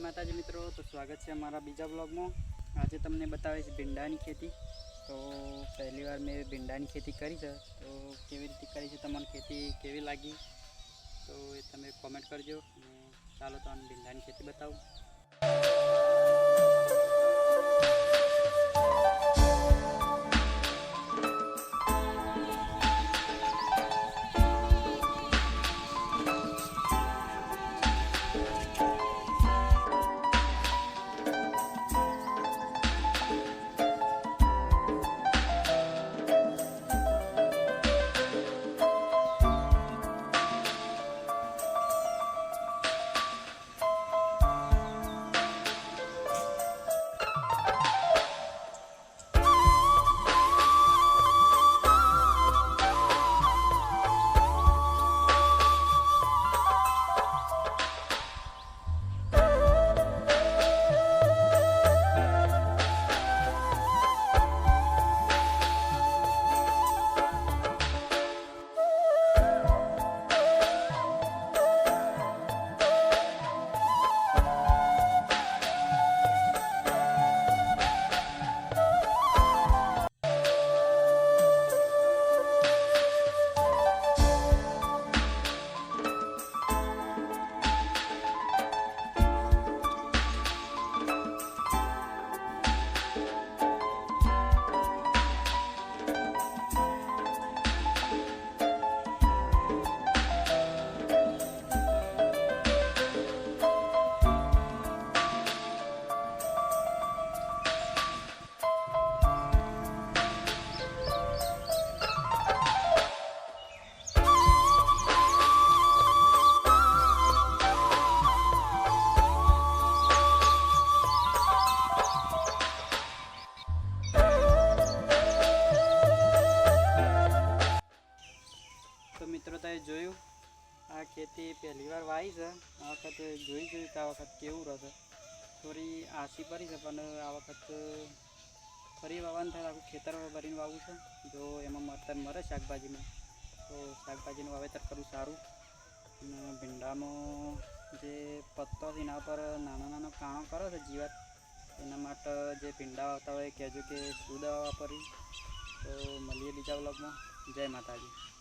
माताजी मित्रों, तो स्वागत है हमारा बीजा ब्लॉग में। आज तमने बतावीश भींडा की खेती। तो पहली बार मैं भींडा की खेती करी है, तो केवी रीते करी है, तमने खेती केवी लगी तो ये तमे कॉमेंट करजो। चालो तो भींडा की खेती बताऊँ। तो मित्रों ते जोयु आ खेती पहली बार वाई है। आ वखत जोई कि आ वखत केवुं रहे। थोड़ी आशी पड़ी है, पण आ वखत फरी वावन थाय आखुं खेतर भरीने वावुं छे। जो एमां मरतर मरे शाकभाजी में, तो शाकभाजीनुं वावेतर करवुं सारुं। भींडामां जे पत्तो छे एना पर नानो नानो काणो करे छे जीवात, एना माटे जे भींडा वावता होय कहेजो के शुं दवा वापरवी। तो मळीए बीजा ब्लॉगमां। जय माताजी।